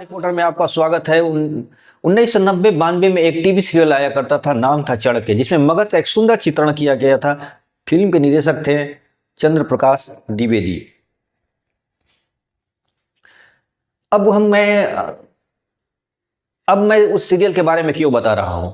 Reporter में आपका स्वागत है। 1990-92 में एक टीवी सीरियल आया करता था, नाम था चढ़के, जिसमें मगध का एक सुंदर चित्रण किया गया था। फिल्म के निर्देशक थे चंद्र प्रकाश द्विवेदी। अब मैं उस सीरियल के बारे में क्यों बता रहा हूं।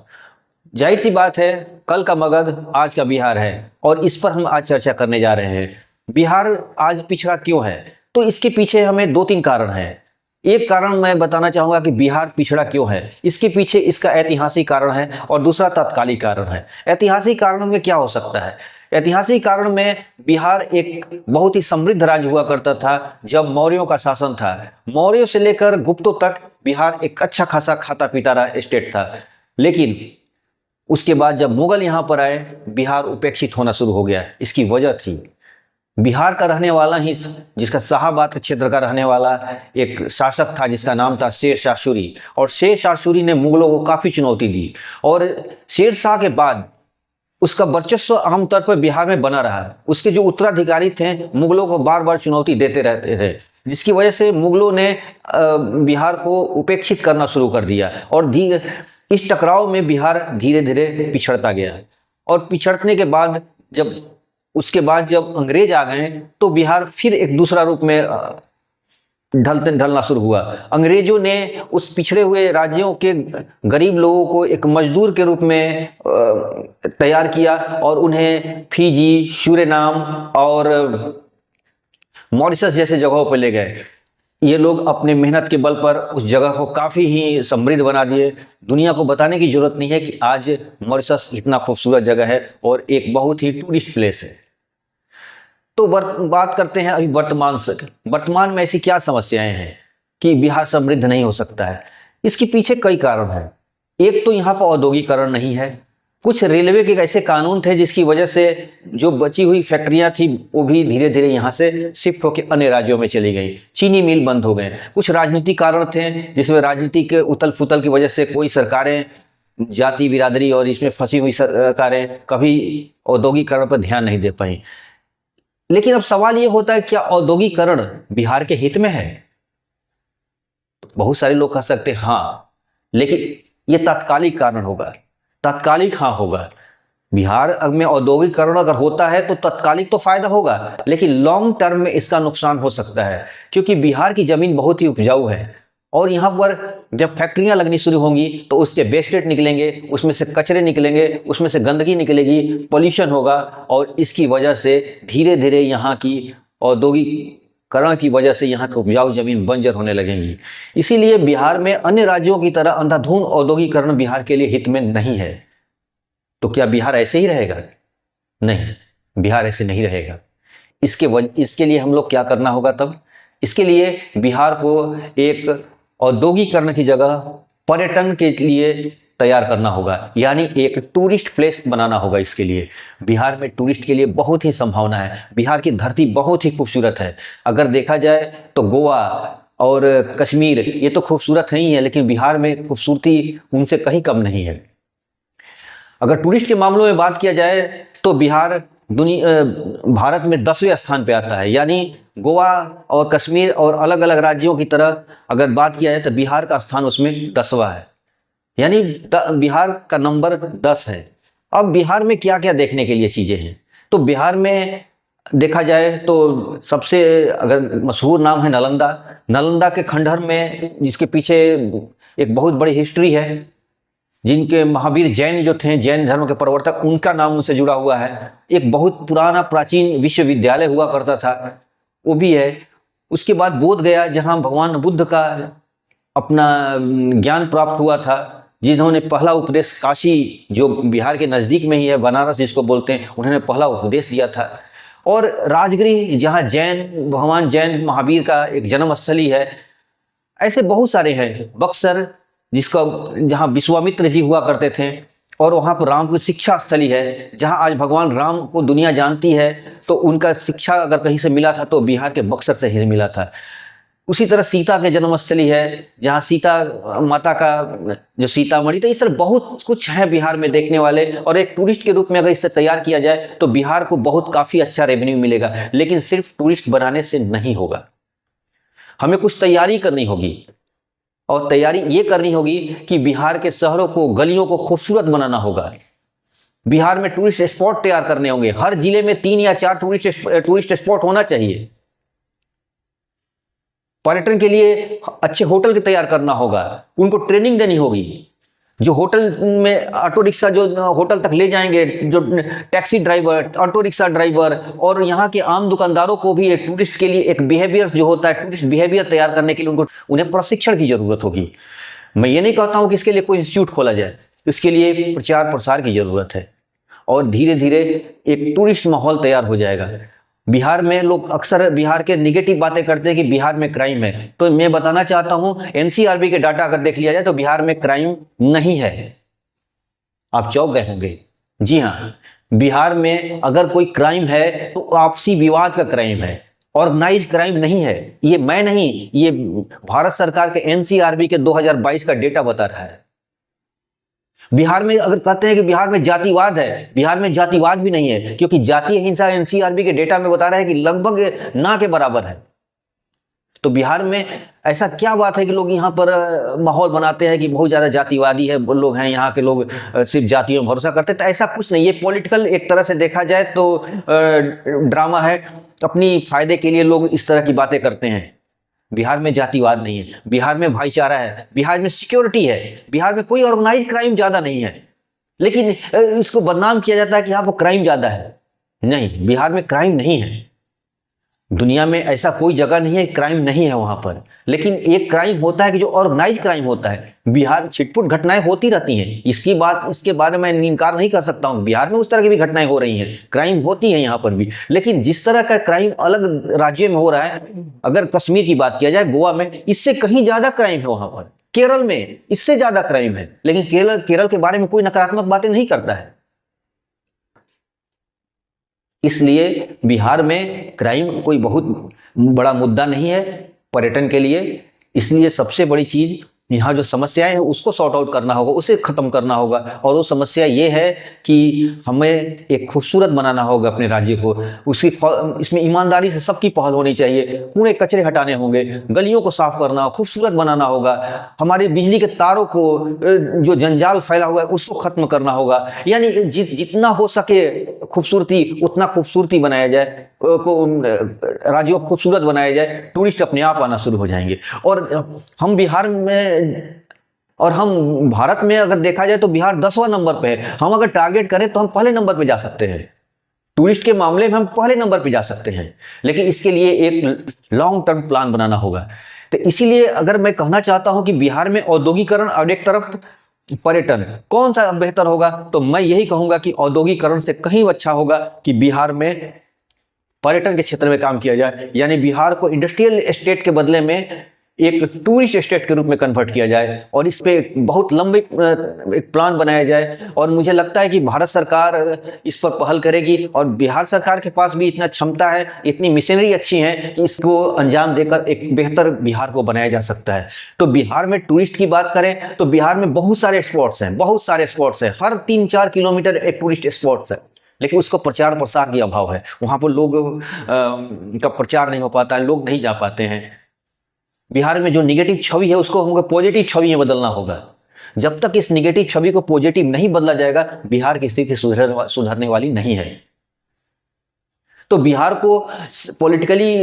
जाहिर सी बात है, कल का मगध आज का बिहार है और इस पर हम आज चर्चा करने जा रहे हैं। बिहार आज पिछड़ा क्यों है, तो इसके पीछे हमें दो तीन कारण हैं। एक कारण मैं बताना चाहूंगा कि बिहार पिछड़ा क्यों है, इसके पीछे इसका ऐतिहासिक कारण है और दूसरा तात्कालिक कारण है। ऐतिहासिक कारण में क्या हो सकता है? ऐतिहासिक कारण में बिहार एक बहुत ही समृद्ध राज्य हुआ करता था जब मौर्यों का शासन था। मौर्यों से लेकर गुप्तों तक बिहार एक अच्छा खासा खाता पीता रहा स्टेट था। लेकिन उसके बाद जब मुगल यहाँ पर आए, बिहार उपेक्षित होना शुरू हो गया। इसकी वजह थी बिहार का रहने वाला ही, जिसका शाहाबाद क्षेत्र का रहने वाला एक शासक था जिसका नाम था शेर शाह सूरी। और शेर शाह सूरी ने मुगलों को काफ़ी चुनौती दी और शेर शाह के बाद उसका वर्चस्व आमतौर पर बिहार में बना रहा। उसके जो उत्तराधिकारी थे मुगलों को बार बार चुनौती देते रहते थे, जिसकी वजह से मुगलों ने बिहार को उपेक्षित करना शुरू कर दिया और इस टकराव में बिहार धीरे धीरे पिछड़ता गया। और पिछड़ने के बाद जब अंग्रेज आ गए तो बिहार फिर एक दूसरा रूप में ढलना शुरू हुआ। अंग्रेजों ने उस पिछड़े हुए राज्यों के गरीब लोगों को एक मजदूर के रूप में तैयार किया और उन्हें फिजी, सूरीनाम और मॉरिशस जैसे जगहों पर ले गए। ये लोग अपने मेहनत के बल पर उस जगह को काफ़ी ही समृद्ध बना दिए। दुनिया को बताने की जरूरत नहीं है कि आज मॉरिशस इतना खूबसूरत जगह है और एक बहुत ही टूरिस्ट प्लेस है। तो बात करते हैं अभी वर्तमान में ऐसी क्या समस्याएं हैं कि बिहार समृद्ध नहीं हो सकता है। इसके पीछे कई कारण हैं। एक तो यहाँ पर औद्योगिकरण नहीं है। कुछ रेलवे के ऐसे कानून थे जिसकी वजह से जो बची हुई फैक्ट्रियां थी वो भी धीरे धीरे यहाँ से शिफ्ट होकर अन्य राज्यों में चली गई। चीनी मिल बंद हो गए। कुछ राजनीतिक कारण थे जिसमें राजनीति के उथल फुथल की वजह से कोई सरकारें, जाति बिरादरी और इसमें फंसी हुई सरकारें कभी औद्योगिकरण पर ध्यान नहीं दे पाई। लेकिन अब सवाल ये होता है, क्या औद्योगिकरण बिहार के हित में है? बहुत सारे लोग कह सकते हैं हाँ, लेकिन ये तात्कालिक कारण होगा। तात्कालिक हाँ होगा। बिहार में औद्योगिकरण अगर होता है तो तात्कालिक तो फायदा होगा, लेकिन लॉन्ग टर्म में इसका नुकसान हो सकता है, क्योंकि बिहार की जमीन बहुत ही उपजाऊ है और यहाँ पर जब फैक्ट्रियाँ लगनी शुरू होंगी तो उससे वेस्टेज निकलेंगे, उसमें से कचरे निकलेंगे, उसमें से गंदगी निकलेगी, पोल्यूशन होगा और इसकी वजह से धीरे धीरे यहाँ की औद्योगिकरण की वजह से यहाँ की उपजाऊ जमीन बंजर होने लगेंगी। इसीलिए बिहार में अन्य राज्यों की तरह अंधाधुंध औद्योगिकरण बिहार के लिए हित में नहीं है। तो क्या बिहार ऐसे ही रहेगा? नहीं, बिहार ऐसे नहीं रहेगा। इसके लिए हम लोग क्या करना होगा तब? इसके लिए बिहार को एक औद्योगिकरण की जगह पर्यटन के लिए तैयार करना होगा, यानी एक टूरिस्ट प्लेस बनाना होगा। इसके लिए बिहार में टूरिस्ट के लिए बहुत ही संभावना है। बिहार की धरती बहुत ही खूबसूरत है। अगर देखा जाए तो गोवा और कश्मीर ये तो खूबसूरत नहीं है, लेकिन बिहार में खूबसूरती उनसे कहीं कम नहीं है। अगर टूरिस्ट के मामलों में बात किया जाए तो बिहार भारत में 10वें स्थान पे आता है। यानी गोवा और कश्मीर और अलग अलग राज्यों की तरह अगर बात किया जाए तो बिहार का स्थान उसमें 10वां है, यानी बिहार का नंबर 10 है। अब बिहार में क्या क्या देखने के लिए चीज़ें हैं, तो बिहार में देखा जाए तो सबसे अगर मशहूर नाम है नालंदा के खंडहर में, जिसके पीछे एक बहुत बड़ी हिस्ट्री है। जिनके महावीर जैन जो थे, जैन धर्म के प्रवर्तक, उनका नाम उनसे जुड़ा हुआ है। एक बहुत पुराना प्राचीन विश्वविद्यालय हुआ करता था, वो भी है। उसके बाद बोध गया, जहाँ भगवान बुद्ध का अपना ज्ञान प्राप्त हुआ था, जिन्होंने पहला उपदेश काशी, जो बिहार के नज़दीक में ही है, बनारस जिसको बोलते हैं, उन्होंने पहला उपदेश दिया था। और राजगृह, जहाँ भगवान जैन महावीर का एक जन्मस्थली है। ऐसे बहुत सारे हैं। बक्सर, जहाँ विश्वामित्र जी हुआ करते थे, और वहाँ पर राम की शिक्षा स्थली है, जहाँ आज भगवान राम को दुनिया जानती है। तो उनका शिक्षा अगर कहीं से मिला था तो बिहार के बक्सर से ही मिला था। उसी तरह सीता के जन्मस्थली है, जहाँ सीता माता का जो सीतामढ़ी। तो इस तरह बहुत कुछ है बिहार में देखने वाले, और एक टूरिस्ट के रूप में अगर इसे तैयार किया जाए तो बिहार को काफ़ी अच्छा रेवेन्यू मिलेगा। लेकिन सिर्फ टूरिस्ट बनाने से नहीं होगा, हमें कुछ तैयारी करनी होगी। और तैयारी ये करनी होगी कि बिहार के शहरों को, गलियों को खूबसूरत बनाना होगा। बिहार में टूरिस्ट स्पॉट तैयार करने होंगे। हर जिले में 3 या 4 टूरिस्ट स्पॉट होना चाहिए। पर्यटन के लिए अच्छे होटल तैयार करना होगा, उनको ट्रेनिंग देनी होगी। जो होटल में ऑटो रिक्शा जो होटल तक ले जाएंगे, जो taxi driver, auto rickshaw driver और यहाँ के आम दुकानदारों को भी एक टूरिस्ट के लिए एक बिहेवियर जो होता है, टूरिस्ट बिहेवियर तैयार करने के लिए उन्हें प्रशिक्षण की जरूरत होगी। मैं ये नहीं कहता हूँ कि इसके लिए कोई इंस्टीट्यूट खोला जाए, इसके लिए प्रचार प्रसार की जरूरत है और धीरे धीरे एक टूरिस्ट माहौल तैयार हो जाएगा। बिहार में लोग अक्सर बिहार के निगेटिव बातें करते हैं कि बिहार में क्राइम है, तो मैं बताना चाहता हूं एनसीआरबी के डाटा अगर देख लिया जाए तो बिहार में क्राइम नहीं है। आप चौंक गए होंगे। जी हां, बिहार में अगर कोई क्राइम है तो आपसी विवाद का क्राइम है, ऑर्गेनाइज क्राइम नहीं है। ये मैं नहीं, ये भारत सरकार के एनसीआरबी के 2022 का डेटा बता रहा है। बिहार में अगर कहते हैं कि बिहार में जातिवाद है, बिहार में जातिवाद भी नहीं है, क्योंकि जातीय हिंसा एनसीआरबी के डेटा में बता रहा है कि लगभग ना के बराबर है। तो बिहार में ऐसा क्या बात है कि लोग यहाँ पर माहौल बनाते हैं कि बहुत ज्यादा जातिवादी है लोग हैं, यहाँ के लोग सिर्फ जातियों में भरोसा करते हैं? तो ऐसा कुछ नहीं। ये पॉलिटिकल एक तरह से देखा जाए तो ड्रामा है, अपनी फायदे के लिए लोग इस तरह की बातें करते हैं। बिहार में जातिवाद नहीं है, बिहार में भाईचारा है, बिहार में सिक्योरिटी है, बिहार में कोई ऑर्गेनाइज क्राइम ज्यादा नहीं है। लेकिन इसको बदनाम किया जाता है कि यहाँ पर क्राइम ज्यादा है। नहीं, बिहार में क्राइम नहीं है। दुनिया में ऐसा कोई जगह नहीं है क्राइम नहीं है वहां पर। लेकिन एक क्राइम होता है कि जो ऑर्गेनाइज क्राइम होता है। बिहार छिटपुट घटनाएं होती रहती हैं, इसके बारे में इनकार नहीं कर सकता हूं। बिहार में उस तरह की भी घटनाएं हो रही हैं, क्राइम होती है यहाँ पर भी। लेकिन जिस तरह का क्राइम अलग राज्य में हो रहा है, अगर कश्मीर की बात किया जाए, गोवा में, इससे कहीं ज्यादा क्राइम है वहां पर। केरल में इससे ज्यादा क्राइम है। लेकिन केरल के बारे में कोई नकारात्मक बातें नहीं करता है। इसलिए बिहार में क्राइम कोई बहुत बड़ा मुद्दा नहीं है पर्यटन के लिए। इसलिए सबसे बड़ी चीज यहाँ जो समस्याएं हैं उसको सॉर्ट आउट करना होगा, उसे खत्म करना होगा। और वो समस्या ये है कि हमें एक खूबसूरत बनाना होगा अपने राज्य को। इसमें ईमानदारी से सबकी पहल होनी चाहिए। कूड़े कचरे हटाने होंगे, गलियों को साफ करना, खूबसूरत बनाना होगा। हमारे बिजली के तारों को जो जंजाल फैला हुआ है उसको खत्म करना होगा। यानी जितना हो सके खूबसूरती, उतना खूबसूरती बनाया जाए, राज्य को खूबसूरत बनाया जाए। टूरिस्ट अपने आप आना शुरू हो जाएंगे। और हम बिहार में और हम भारत में अगर देखा जाए तो बिहार 10वां नंबर पे है। हम अगर टारगेट करें तो हम पहले नंबर पे जा सकते हैं। टूरिस्ट के मामले में हम पहले नंबर पे जा सकते हैं। लेकिन इसके लिए एक लॉन्ग टर्म प्लान बनाना होगा। तो इसीलिए अगर मैं कहना चाहता हूं कि बिहार में औद्योगिकरण और एक तरफ पर्यटन, कौन सा बेहतर होगा, तो मैं यही कहूंगा कि औद्योगिकरण से कहीं अच्छा होगा कि बिहार में पर्यटन के क्षेत्र में काम किया जाए। यानी बिहार को इंडस्ट्रियल एस्टेट के बदले में एक टूरिस्ट स्टेट के रूप में कन्वर्ट किया जाए और इस पे बहुत लंबे एक प्लान बनाया जाए। और मुझे लगता है कि भारत सरकार इस पर पहल करेगी और बिहार सरकार के पास भी इतना क्षमता है, इतनी मिशनरी अच्छी है कि इसको अंजाम देकर एक बेहतर बिहार को बनाया जा सकता है। तो बिहार में टूरिस्ट की बात करें तो बिहार में बहुत सारे स्पॉट्स हैं, बहुत सारे स्पॉट्स हैं। हर 3-4 किलोमीटर एक टूरिस्ट स्पॉट्स है, लेकिन उसको प्रचार प्रसार की अभाव है। वहां पर लोग का प्रचार नहीं हो पाता है, लोग नहीं जा पाते हैं। बिहार में जो निगेटिव छवि है उसको हमको पॉजिटिव छवि में बदलना होगा। जब तक इस निगेटिव छवि को पॉजिटिव नहीं बदला जाएगा, बिहार की स्थिति सुधरने वाली नहीं है। तो बिहार को पॉलिटिकली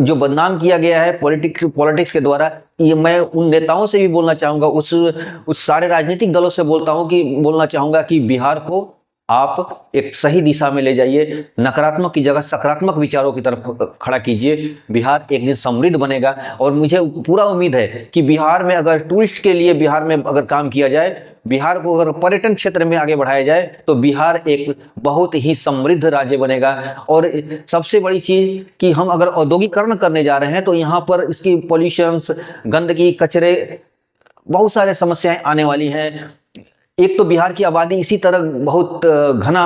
जो बदनाम किया गया है पॉलिटिक्स के द्वारा, ये मैं उन नेताओं से भी बोलना चाहूंगा, उस सारे राजनीतिक दलों से बोलना चाहूंगा कि बिहार को आप एक सही दिशा में ले जाइए। नकारात्मक की जगह सकारात्मक विचारों की तरफ खड़ा कीजिए। बिहार एक दिन समृद्ध बनेगा। और मुझे पूरा उम्मीद है कि बिहार में अगर टूरिस्ट के लिए बिहार में अगर काम किया जाए, बिहार को अगर पर्यटन क्षेत्र में आगे बढ़ाया जाए, तो बिहार एक बहुत ही समृद्ध राज्य बनेगा। और सबसे बड़ी चीज कि हम अगर औद्योगिकरण करने जा रहे हैं तो यहाँ पर इसकी पॉल्यूशंस, गंदगी, कचरे, बहुत सारे समस्याएं आने वाली हैं। एक तो बिहार की आबादी इसी तरह बहुत घना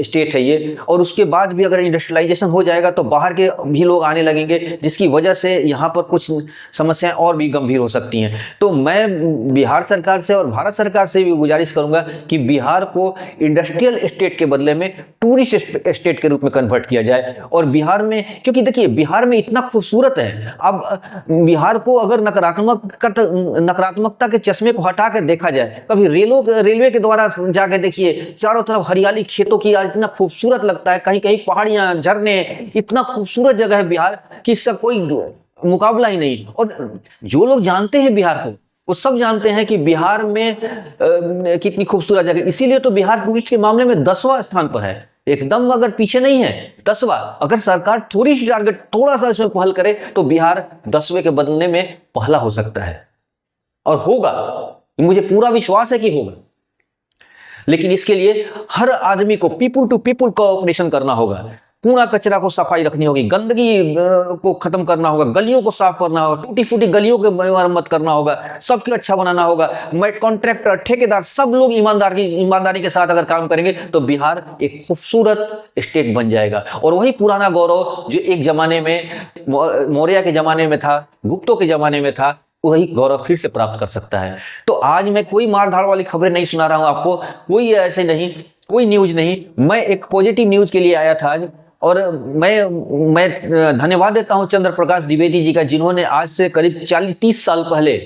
स्टेट है ये, और उसके बाद भी अगर इंडस्ट्रियलाइजेशन हो जाएगा तो बाहर के भी लोग आने लगेंगे, जिसकी वजह से यहाँ पर कुछ समस्याएं और भी गंभीर हो सकती हैं। तो मैं बिहार सरकार से और भारत सरकार से भी गुजारिश करूंगा कि बिहार को इंडस्ट्रियल स्टेट के बदले में टूरिस्ट स्टेट के रूप में कन्वर्ट किया जाए। और बिहार में, क्योंकि देखिए बिहार में इतना खूबसूरत है, अब बिहार को अगर नकारात्मकता के चश्मे को हटा कर देखा जाए, कभी रेलवे के द्वारा जाके देखिए, चारों तरफ हरियाली, खेतों की, इतना खूबसूरत लगता है, कहीं कहीं पहाड़ियां, झरने, इतना खूबसूरत जगह है बिहार कि इसका कोई मुकाबला ही नहीं। और जो लोग जानते हैं बिहार को, वो सब जानते हैं कि बिहार में कितनी खूबसूरत जगह, इसीलिए तो बिहार टूरिस्ट के मामले में 10वां स्थान पर है, एकदम अगर पीछे नहीं है, 10वां। अगर सरकार थोड़ी सी टारगेट, थोड़ा सा इसमें पहल करे तो बिहार 10वें के बदलने में पहला हो सकता है, और होगा, मुझे पूरा विश्वास है कि होगा। लेकिन इसके लिए हर आदमी को पीपुल टू पीपुल कोऑपरेशन करना होगा, कूड़ा कचरा को सफाई रखनी होगी, गंदगी को खत्म करना होगा, गलियों को साफ करना होगा, टूटी फूटी गलियों की मरम्मत करना होगा, सबके अच्छा बनाना होगा। मैं कॉन्ट्रैक्टर, ठेकेदार, सब लोग ईमानदारी के साथ अगर काम करेंगे तो बिहार एक खूबसूरत स्टेट बन जाएगा। और वही पुराना गौरव जो एक जमाने में मौर्य के जमाने में था, गुप्तों के जमाने में था, वही गौरव फिर से प्राप्त कर सकता है। तो आज मैं कोई मारधाड़ वाली खबरें नहीं सुना रहा हूं आपको, कोई ऐसे नहीं, कोई न्यूज नहीं, मैं एक पॉजिटिव न्यूज के लिए आया था आज। और मैं धन्यवाद देता हूं चंद्र प्रकाश द्विवेदी जी का, जिन्होंने आज से करीब 40-30 साल पहले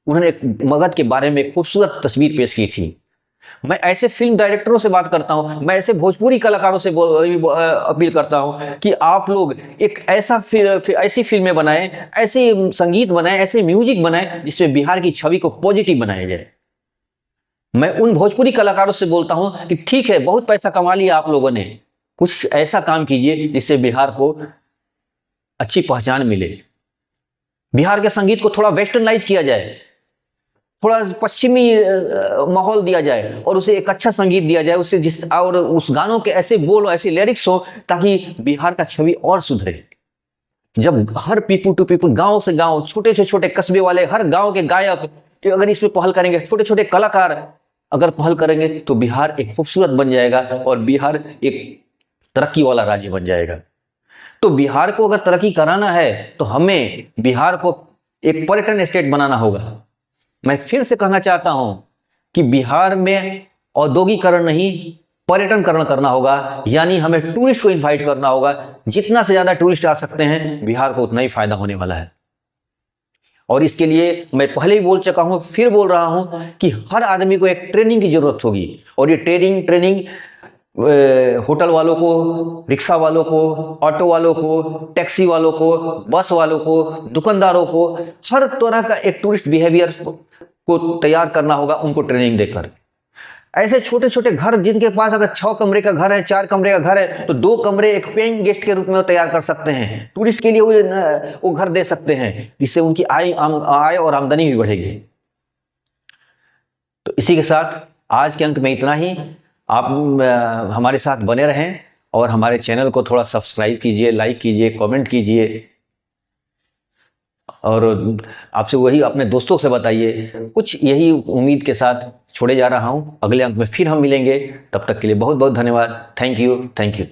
उन्होंने एक मगध के बारे में खूबसूरत तस्वीर पेश की थी। मैं ऐसे फिल्म डायरेक्टरों से बात करता हूं, मैं ऐसे भोजपुरी कलाकारों से अपील करता हूं कि आप लोग एक ऐसी फिल्में बनाएं, ऐसे संगीत बनाएं, ऐसे म्यूजिक बनाएं जिसमें बिहार की छवि को पॉजिटिव बनाया जाए। मैं उन भोजपुरी कलाकारों से बोलता हूं कि ठीक है, बहुत पैसा कमा लिया आप लोगों ने, कुछ ऐसा काम कीजिए जिससे बिहार को अच्छी पहचान मिले। बिहार के संगीत को थोड़ा वेस्टर्नाइज किया जाए, थोड़ा पश्चिमी माहौल दिया जाए, और उसे एक अच्छा संगीत दिया जाए, उससे और उस गानों के ऐसे बोल, ऐसे लिरिक्स हो ताकि बिहार का छवि और सुधरे। जब हर पीपुल टू पीपुल, गांव से गांव, छोटे से छोटे कस्बे वाले, हर गांव के गायक अगर इसमें पहल करेंगे, छोटे छोटे कलाकार अगर पहल करेंगे तो बिहार एक खूबसूरत बन जाएगा और बिहार एक तरक्की वाला राज्य बन जाएगा। तो बिहार को अगर तरक्की कराना है तो हमें बिहार को एक पर्यटन स्टेट बनाना होगा। मैं फिर से कहना चाहता हूं कि बिहार में औद्योगिकरण नहीं, पर्यटनकरण करना होगा, यानी हमें टूरिस्ट को इनवाइट करना होगा। जितना से ज्यादा टूरिस्ट आ सकते हैं बिहार को उतना ही फायदा होने वाला है। और इसके लिए मैं पहले ही बोल चुका हूं, फिर बोल रहा हूं कि हर आदमी को एक ट्रेनिंग की जरूरत होगी। और ये ट्रेनिंग होटल वालों को, रिक्शा वालों को, ऑटो वालों को, टैक्सी वालों को, बस वालों को, दुकानदारों को, हर तरह का एक टूरिस्ट बिहेवियर को तैयार करना होगा उनको ट्रेनिंग देकर। ऐसे छोटे छोटे घर जिनके पास अगर 6 कमरे का घर है, 4 कमरे का घर है, तो 2 कमरे एक पेइंग गेस्ट के रूप में वो तैयार कर सकते हैं, टूरिस्ट के लिए वो घर दे सकते हैं, जिससे उनकी आय और आमदनी भी बढ़ेगी। तो इसी के साथ आज के अंक में इतना ही। आप हमारे साथ बने रहें और हमारे चैनल को थोड़ा सब्सक्राइब कीजिए, लाइक कीजिए, कमेंट कीजिए, और आपसे वही अपने दोस्तों से बताइए। कुछ यही उम्मीद के साथ छोड़े जा रहा हूं। अगले अंक में फिर हम मिलेंगे, तब तक के लिए बहुत बहुत धन्यवाद। Thank you.